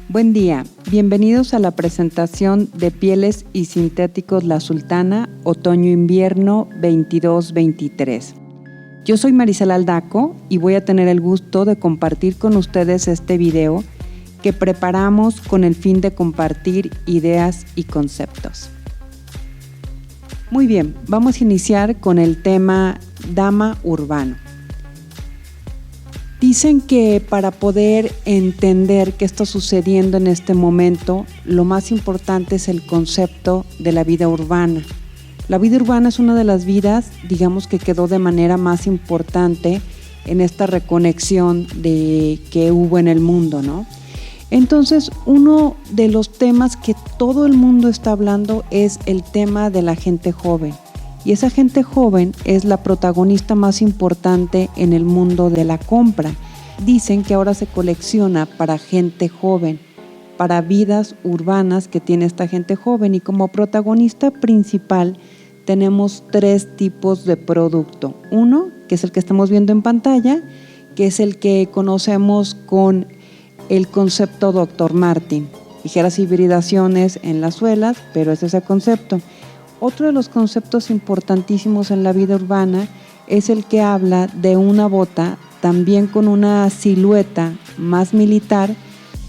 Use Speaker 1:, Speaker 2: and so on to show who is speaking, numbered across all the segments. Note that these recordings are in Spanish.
Speaker 1: Buen día, bienvenidos a la presentación de Pieles y Sintéticos La Sultana, Otoño-Invierno 22-23. Yo soy Marisela Aldaco y voy a tener el gusto de compartir con ustedes este video que preparamos con el fin de compartir ideas y conceptos. Muy bien, vamos a iniciar con el tema Dama Urbano. Dicen que para poder entender qué está sucediendo en este momento, lo más importante es el concepto de la vida urbana. La vida urbana es una de las vidas, digamos, que quedó de manera más importante en esta reconexión que hubo en el mundo, ¿no? Entonces, uno de los temas que todo el mundo está hablando es el tema de la gente joven. Y esa gente joven es la protagonista más importante en el mundo de la compra. Dicen que ahora se colecciona para gente joven, para vidas urbanas que tiene esta gente joven. Y como protagonista principal tenemos 3 tipos de producto. Uno, que es el que estamos viendo en pantalla, que es el que conocemos con el concepto Dr. Martin. Ligeras hibridaciones en las suelas, pero es ese concepto. Otro de los conceptos importantísimos en la vida urbana es el que habla de una bota también con una silueta más militar,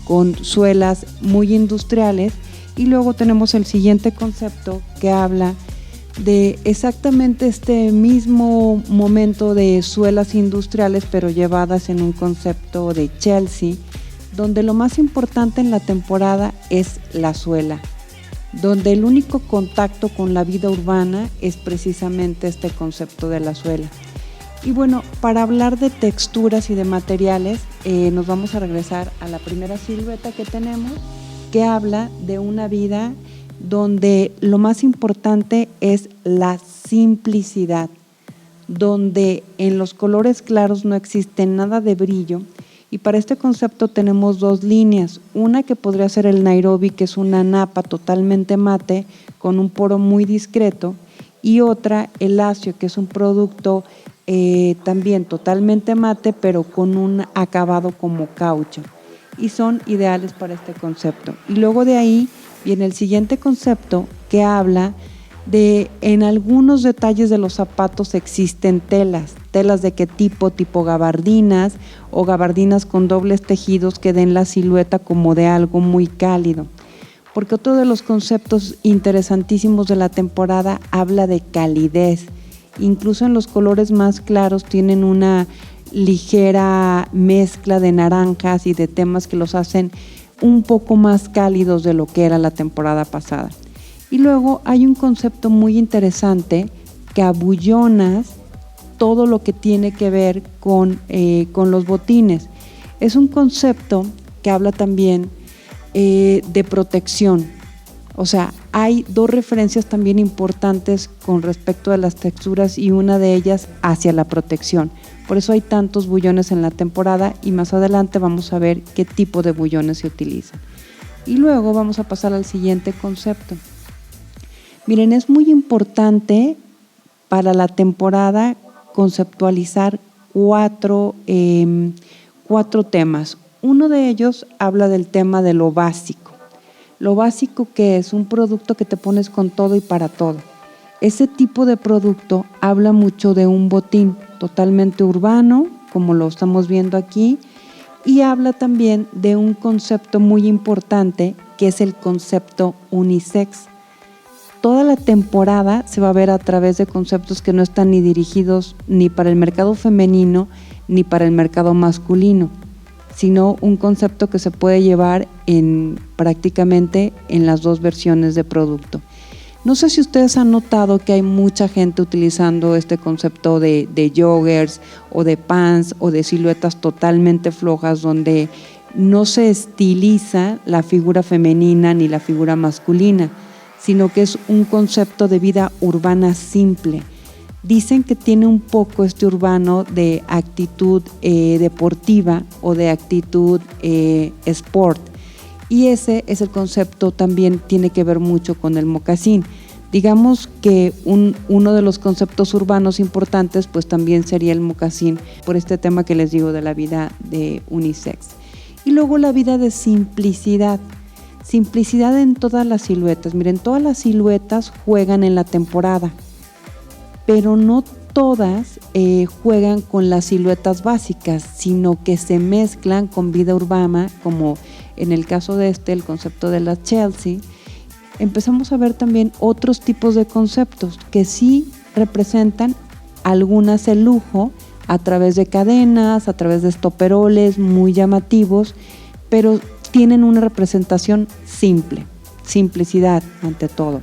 Speaker 1: con suelas muy industriales, y luego tenemos el siguiente concepto que habla de exactamente este mismo momento de suelas industriales, pero llevadas en un concepto de Chelsea, donde lo más importante en la temporada es la suela, donde el único contacto con la vida urbana es precisamente este concepto de la suela. Y bueno, para hablar de texturas y de materiales, nos vamos a regresar a la primera silueta que tenemos, que habla de una vida donde lo más importante es la simplicidad, donde en los colores claros no existe nada de brillo. Y para este concepto tenemos 2 líneas, una que podría ser el Nairobi, que es una napa totalmente mate con un poro muy discreto, y otra el Lacio, que es un producto también totalmente mate, pero con un acabado como caucho, y son ideales para este concepto. Y luego de ahí viene el siguiente concepto que habla de, en algunos detalles de los zapatos existen telas de qué tipo gabardinas o gabardinas con dobles tejidos que den la silueta como de algo muy cálido. Porque otro de los conceptos interesantísimos de la temporada habla de calidez. Incluso en los colores más claros tienen una ligera mezcla de naranjas y de temas que los hacen un poco más cálidos de lo que era la temporada pasada. Y luego hay un concepto muy interesante que abullonas todo lo que tiene que ver con los botines. Es un concepto que habla también de protección. O sea, hay 2 referencias también importantes con respecto a las texturas y una de ellas hacia la protección. Por eso hay tantos bullones en la temporada y más adelante vamos a ver qué tipo de bullones se utilizan. Y luego vamos a pasar al siguiente concepto. Miren, es muy importante para la temporada conceptualizar 4 temas. Uno de ellos habla del tema de lo básico. Lo básico, que es un producto que te pones con todo y para todo. Ese tipo de producto habla mucho de un botín totalmente urbano, como lo estamos viendo aquí, y habla también de un concepto muy importante que es el concepto unisex. Toda la temporada se va a ver a través de conceptos que no están ni dirigidos ni para el mercado femenino ni para el mercado masculino, sino un concepto que se puede llevar prácticamente en las 2 versiones de producto. No sé si ustedes han notado que hay mucha gente utilizando este concepto de joggers o de pants o de siluetas totalmente flojas, donde no se estiliza la figura femenina ni la figura masculina, sino que es un concepto de vida urbana simple. Dicen que tiene un poco este urbano de actitud deportiva o de actitud sport, y ese es el concepto, también tiene que ver mucho con el mocasín. Digamos que uno de los conceptos urbanos importantes pues también sería el mocasín, por este tema que les digo de la vida de unisex. Y luego la vida de simplicidad. Simplicidad en todas las siluetas. Miren, todas las siluetas juegan en la temporada, pero no todas juegan con las siluetas básicas, sino que se mezclan con vida urbana, como en el caso de el concepto de la Chelsea. Empezamos a ver también otros tipos de conceptos que sí representan algunas el lujo a través de cadenas, a través de estoperoles muy llamativos, pero tienen una representación simple, simplicidad ante todo.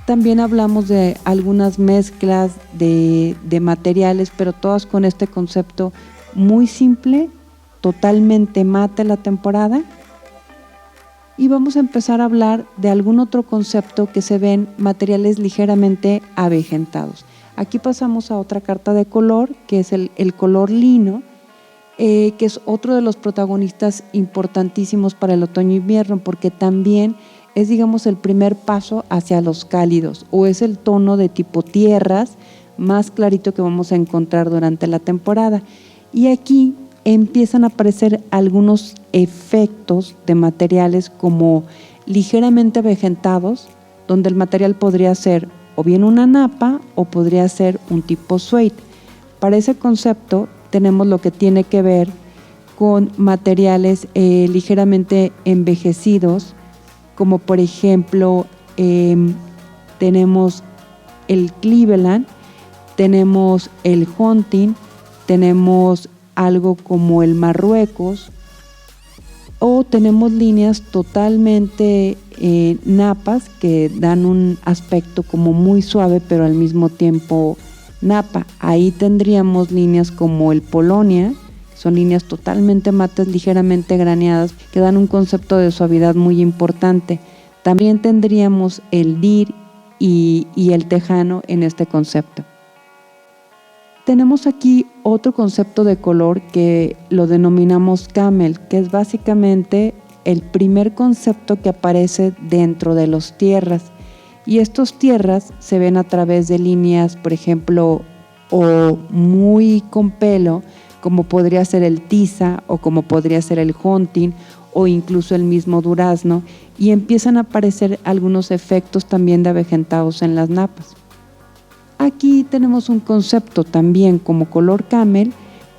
Speaker 1: También hablamos de algunas mezclas de materiales, pero todas con este concepto muy simple, totalmente mate la temporada. Y vamos a empezar a hablar de algún otro concepto que se ven materiales ligeramente avejentados. Aquí pasamos a otra carta de color, que es el color lino, que es otro de los protagonistas importantísimos para el otoño-invierno, porque también es, digamos, el primer paso hacia los cálidos, o es el tono de tipo tierras más clarito que vamos a encontrar durante la temporada. Y aquí empiezan a aparecer algunos efectos de materiales como ligeramente avejentados, donde el material podría ser o bien una napa o podría ser un tipo suede. Para ese concepto tenemos lo que tiene que ver con materiales ligeramente envejecidos, como por ejemplo tenemos el Cleveland, tenemos el Hunting, tenemos algo como el Marruecos, o tenemos líneas totalmente napas que dan un aspecto como muy suave pero al mismo tiempo napa. Ahí tendríamos líneas como el Polonia, son líneas totalmente mates, ligeramente graneadas, que dan un concepto de suavidad muy importante. También tendríamos el dir y el tejano en este concepto. Tenemos aquí otro concepto de color que lo denominamos camel, que es básicamente el primer concepto que aparece dentro de los tierras. Y estos tierras se ven a través de líneas, por ejemplo, o muy con pelo, como podría ser el tiza o como podría ser el hunting o incluso el mismo durazno, y empiezan a aparecer algunos efectos también de avejentados en las napas. Aquí tenemos un concepto también como color camel,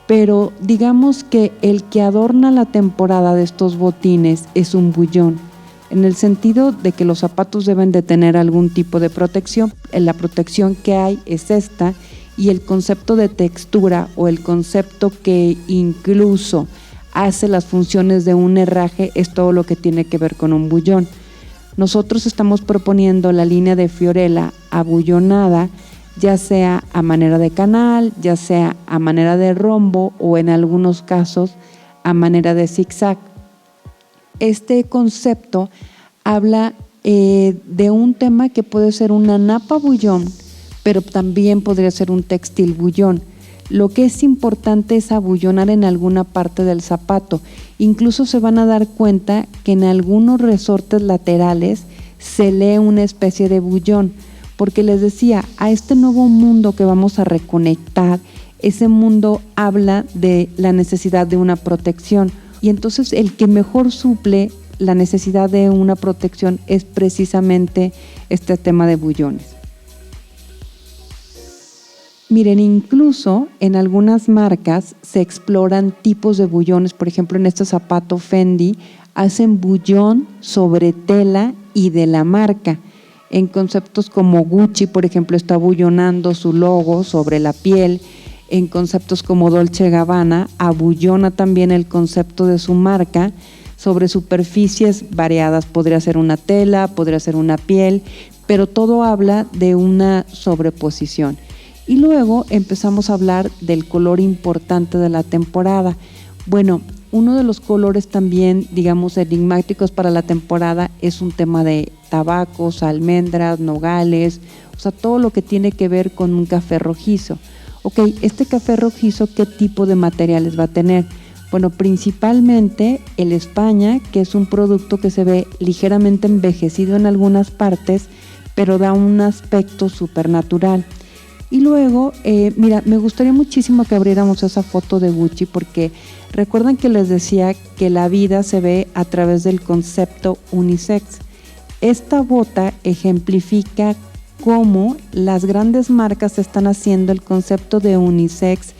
Speaker 1: pero digamos que el que adorna la temporada de estos botines es un bullón, en el sentido de que los zapatos deben de tener algún tipo de protección. La protección que hay es esta, y el concepto de textura o el concepto que incluso hace las funciones de un herraje es todo lo que tiene que ver con un bullón. Nosotros estamos proponiendo la línea de Fiorella abullonada, ya sea a manera de canal, ya sea a manera de rombo o en algunos casos a manera de zigzag. Este concepto habla de un tema que puede ser una napa bullón, pero también podría ser un textil bullón. Lo que es importante es abullonar en alguna parte del zapato. Incluso se van a dar cuenta que en algunos resortes laterales se lee una especie de bullón, porque les decía, a este nuevo mundo que vamos a reconectar, ese mundo habla de la necesidad de una protección, y entonces el que mejor suple la necesidad de una protección es precisamente este tema de bullones. Miren, incluso en algunas marcas se exploran tipos de bullones. Por ejemplo, en este zapato Fendi hacen bullón sobre tela y de la marca. En conceptos como Gucci, por ejemplo, está abullonando su logo sobre la piel. En conceptos como Dolce & Gabbana, abullona también el concepto de su marca sobre superficies variadas. Podría ser una tela, podría ser una piel, pero todo habla de una sobreposición. Y luego empezamos a hablar del color importante de la temporada. Bueno, uno de los colores también, digamos, enigmáticos para la temporada es un tema de tabacos, almendras, nogales, o sea, todo lo que tiene que ver con un café rojizo. Ok, este café rojizo, ¿qué tipo de materiales va a tener? Bueno, principalmente el España, que es un producto que se ve ligeramente envejecido en algunas partes, pero da un aspecto supernatural. Y luego, mira, me gustaría muchísimo que abriéramos esa foto de Gucci, porque recuerdan que les decía que la vida se ve a través del concepto unisex. Esta bota ejemplifica cómo las grandes marcas están haciendo el concepto de unisex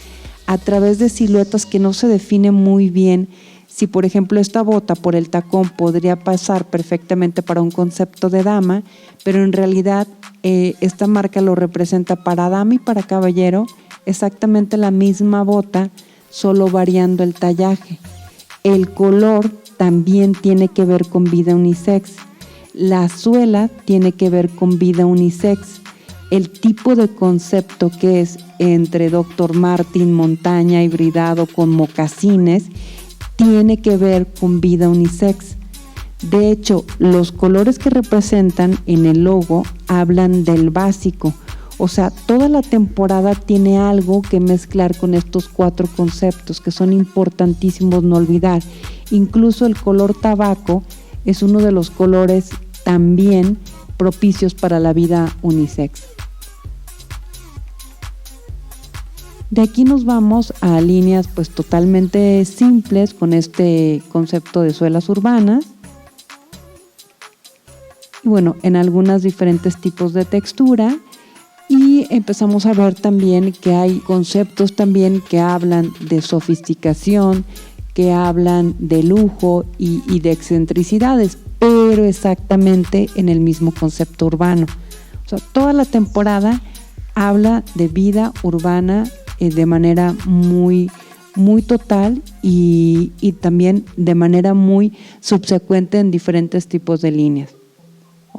Speaker 1: a través de siluetas que no se define muy bien. Si, por ejemplo, esta bota por el tacón podría pasar perfectamente para un concepto de dama, pero en realidad esta marca lo representa para dama y para caballero, exactamente la misma bota, solo variando el tallaje. El color también tiene que ver con vida unisex. La suela tiene que ver con vida unisex. El tipo de concepto que es entre Dr. Martin, montaña, hibridado con mocasines, tiene que ver con vida unisex. De hecho, los colores que representan en el logo hablan del básico. O sea, toda la temporada tiene algo que mezclar con estos 4 conceptos que son importantísimos no olvidar. Incluso el color tabaco es uno de los colores también propicios para la vida unisex. De aquí nos vamos a líneas pues totalmente simples con este concepto de suelas urbanas. Y bueno, en algunos diferentes tipos de textura. Y empezamos a ver también que hay conceptos también que hablan de sofisticación, que hablan de lujo y de excentricidades, pero exactamente en el mismo concepto urbano. O sea, toda la temporada habla de vida urbana de manera muy total y también de manera muy subsecuente en diferentes tipos de líneas.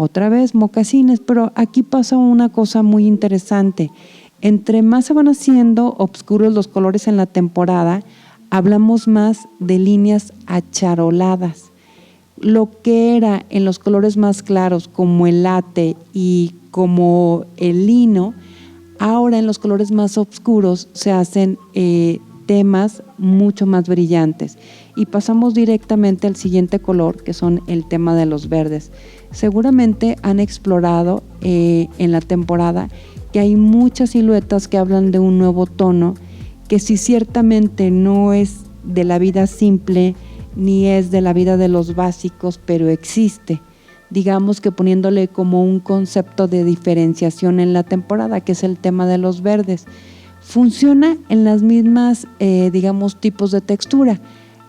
Speaker 1: Otra vez mocasines, pero aquí pasa una cosa muy interesante. Entre más se van haciendo oscuros los colores en la temporada, hablamos más de líneas acharoladas. Lo que era en los colores más claros como el late y como el lino, ahora en los colores más oscuros se hacen temas mucho más brillantes. Y pasamos directamente al siguiente color, que son el tema de los verdes. Seguramente han explorado en la temporada que hay muchas siluetas que hablan de un nuevo tono, que si ciertamente no es de la vida simple, ni es de la vida de los básicos, pero existe. Digamos que poniéndole como un concepto de diferenciación en la temporada, que es el tema de los verdes. Funciona en las mismas, tipos de textura.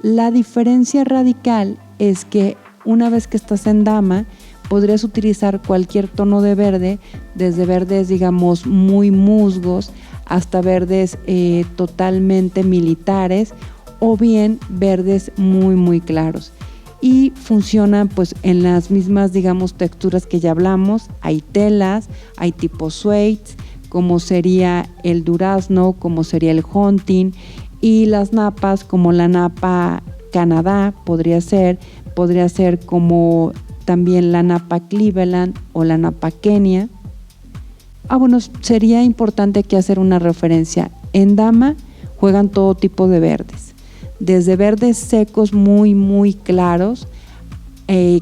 Speaker 1: La diferencia radical es que una vez que estás en dama, podrías utilizar cualquier tono de verde, desde verdes, digamos, muy musgos, hasta verdes totalmente militares, o bien verdes muy claros. Y funcionan pues en las mismas, digamos, texturas que ya hablamos. Hay telas, hay tipo suedes, como sería el durazno, como sería el hunting, y las napas como la napa Canadá podría ser como también la napa Cleveland o la napa Kenia. Bueno, sería importante aquí hacer una referencia. En dama juegan todo tipo de verdes, desde verdes secos muy claros,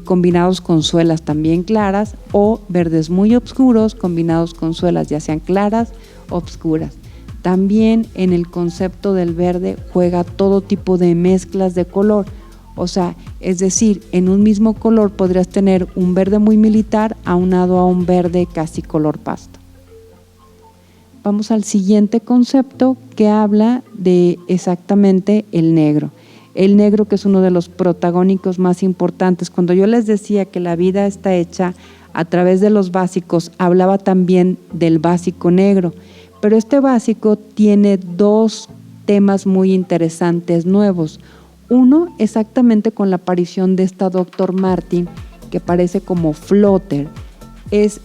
Speaker 1: combinados con suelas también claras, o verdes muy oscuros combinados con suelas ya sean claras o oscuras. También en el concepto del verde juega todo tipo de mezclas de color. O sea, es decir, en un mismo color podrías tener un verde muy militar aunado a un verde casi color pasto. Vamos al siguiente concepto que habla de exactamente el negro. El negro, que es uno de los protagónicos más importantes. Cuando yo les decía que la vida está hecha a través de los básicos, hablaba también del básico negro. Pero este básico tiene 2 temas muy interesantes nuevos. Uno, exactamente con la aparición de esta Dr. Martin, que parece como floater. Es,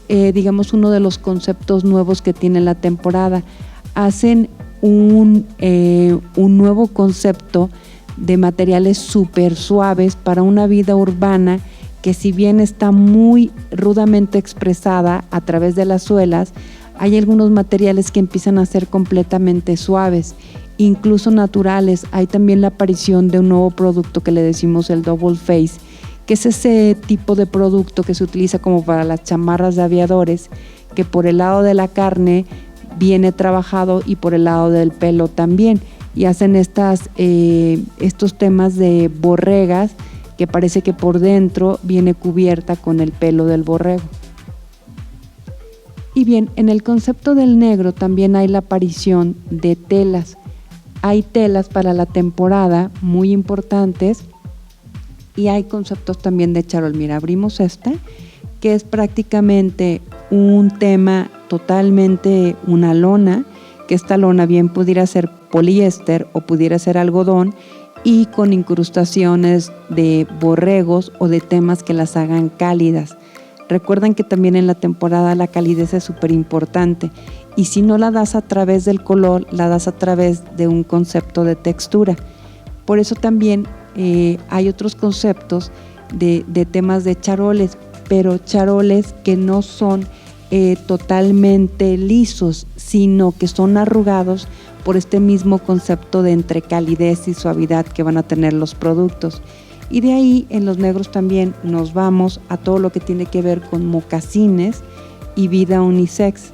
Speaker 1: uno de los conceptos nuevos que tiene la temporada. Hacen un nuevo concepto de materiales súper suaves para una vida urbana que, si bien está muy rudamente expresada a través de las suelas, hay algunos materiales que empiezan a ser completamente suaves, incluso naturales. Hay también la aparición de un nuevo producto que le decimos el Double Face, que es ese tipo de producto que se utiliza como para las chamarras de aviadores, que por el lado de la carne viene trabajado y por el lado del pelo también, y hacen estos temas de borregas que parece que por dentro viene cubierta con el pelo del borrego. Y bien, en el concepto del negro también hay la aparición de telas. Hay telas para la temporada muy importantes y hay conceptos también de charol. Mira, abrimos que es prácticamente un tema totalmente una lona, que esta lona bien pudiera ser poliéster o pudiera ser algodón y con incrustaciones de borregos o de temas que las hagan cálidas. Recuerden que también en la temporada la calidez es súper importante y si no la das a través del color, la das a través de un concepto de textura. Por eso también hay otros conceptos de temas de charoles, pero charoles que no son totalmente lisos, sino que son arrugados por este mismo concepto de entre calidez y suavidad que van a tener los productos. Y de ahí en los negros también nos vamos a todo lo que tiene que ver con mocasines y vida unisex.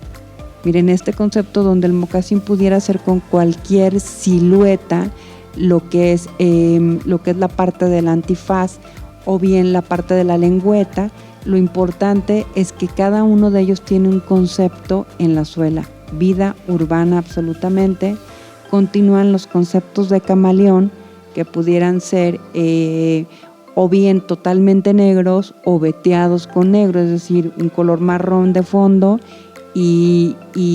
Speaker 1: Miren, este concepto donde el mocasín pudiera ser con cualquier silueta, lo que es la parte del antifaz o bien la parte de la lengüeta. Lo importante es que cada uno de ellos tiene un concepto en la suela. Vida urbana absolutamente. Continúan los conceptos de camaleón, que pudieran ser o bien totalmente negros o veteados con negro, es decir, un color marrón de fondo y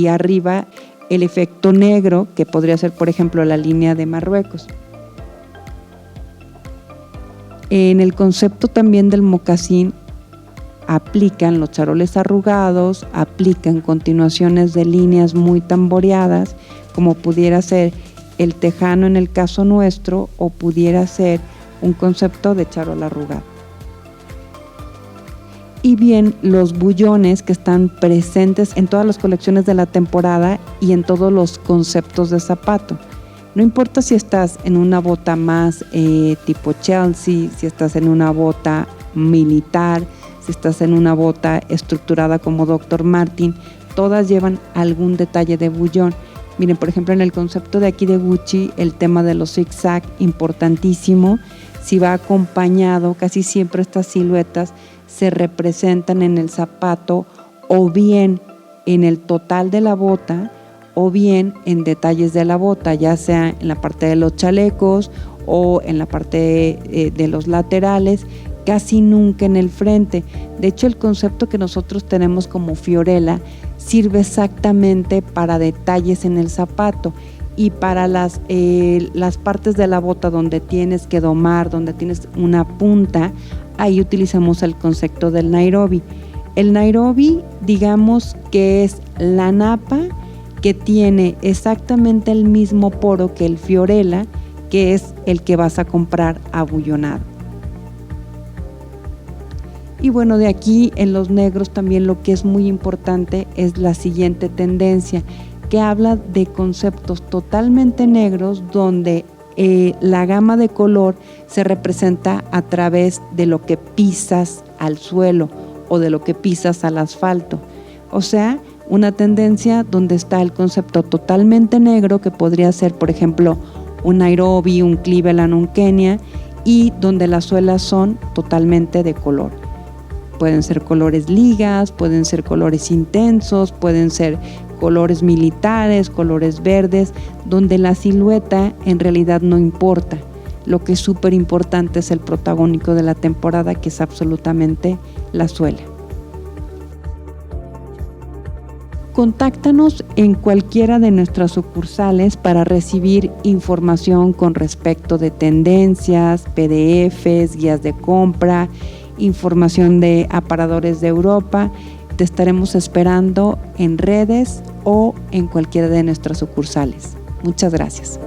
Speaker 1: arriba el efecto negro, que podría ser, por ejemplo, la línea de Marruecos. En el concepto también del mocasín aplican los charoles arrugados, aplican continuaciones de líneas muy tamboreadas, como pudiera ser el tejano en el caso nuestro, o pudiera ser un concepto de charol arrugado. Y bien, los bullones que están presentes en todas las colecciones de la temporada y en todos los conceptos de zapato. No importa si estás en una bota más tipo Chelsea, si estás en una bota militar, si estás en una bota estructurada como Dr. Martin, todas llevan algún detalle de bullón. Miren, por ejemplo, en el concepto de aquí de Gucci, el tema de los zigzag, importantísimo. Si va acompañado, casi siempre estas siluetas se representan en el zapato o bien en el total de la bota o bien en detalles de la bota, ya sea en la parte de los chalecos o en la parte de los laterales, casi nunca en el frente. De hecho, el concepto que nosotros tenemos como Fiorella sirve exactamente para detalles en el zapato y para las partes de la bota donde tienes que domar, donde tienes una punta, ahí utilizamos el concepto del Nairobi. El Nairobi, digamos que es la napa que tiene exactamente el mismo poro que el Fiorella, que es el que vas a comprar abullonado. Y bueno, de aquí en los negros también lo que es muy importante es la siguiente tendencia, que habla de conceptos totalmente negros donde la gama de color se representa a través de lo que pisas al suelo o de lo que pisas al asfalto. O sea, una tendencia donde está el concepto totalmente negro, que podría ser, por ejemplo, un Nairobi, un Cleveland, un Kenia, y donde las suelas son totalmente de color. Pueden ser colores ligas, pueden ser colores intensos, pueden ser colores militares, colores verdes, donde la silueta en realidad no importa. Lo que es súper importante es el protagónico de la temporada, que es absolutamente la suela. Contáctanos en cualquiera de nuestras sucursales para recibir información con respecto de tendencias, PDFs, guías de compra, información de aparadores de Europa. Te estaremos esperando en redes o en cualquiera de nuestras sucursales. Muchas gracias.